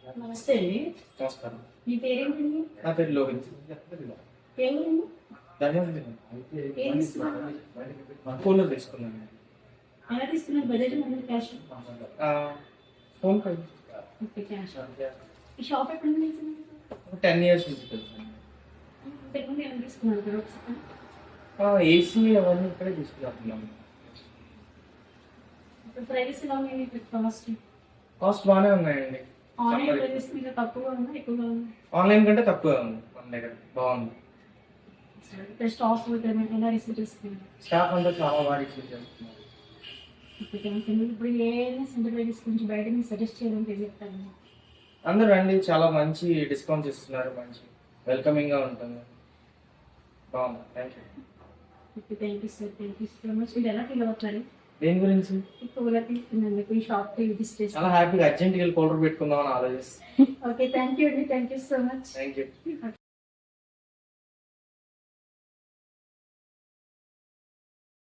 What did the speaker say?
నమస్తే అండి. నమస్కారం. మీ పేరేంటండి? నా పేరు లోహిత్. పేరేంటి? ధన్యవాదాలు. ఏం తీసుకున్నారు? ఫోన్లో తీసుకున్నాను. ఎలా తీసుకున్నారు? Budget money cash? Phone pay okay, cash. ఈ షాప్ ఎక్కడ ఉంది? 10 years నుంచి తెలుసు. ఇంతకుముందు ఏమైనా తీసుకున్నారు కదా ఒకసారి? ఏసీ అవన్నీ ఇక్కడే తీసుకున్నాము. ఇప్పుడు ప్రైస్ ఎలా ఉంది? కాస్ట్ బాగానే ఉన్నాయండి. ఆన్లైన్ ప్రైస్ మీద తక్కువగా ఉందా ఎక్కువగా ఉందా? ఆన్లైన్ కంటే తక్కువ ఉంది మన దగ్గర. బాగుంది. ఇక్కడ స్టాక్ ఎలా రిసీవ్ చేసుకున్నారు? స్టాఫ్ అంతా చాలా బాగా రిసీవ్ చేస్తున్నారు. Okay, thank you. ఇప్పుడు ఏదైనా సింపుల్ ప్రైస్ గురించి బయట మీకు సజెస్ట్ చేయడానికి ఏం చెప్తాను? అందరూ రండి, చాలా మంచి డిస్కౌంట్స్ ఇస్తున్నారు, మంచి వెల్కమింగ్గా ఉంటుంది. బాగుంది. Thank you. Okay, thank you sir. Thank you so much. మీరు ఎలా ఫీల్ అవుతారు దేని గురించి? ఎక్కువగా తీసుకున్నందుకు ఈ షాప్కి విజిట్ చేసి? చాలా హ్యాపీగా అర్జెంట్గా పౌడర్ పెట్టుకుందామని ఆలోచిస్తాను. ఓకే, థ్యాంక్ యూ అండి. Thank you so much. Thank you.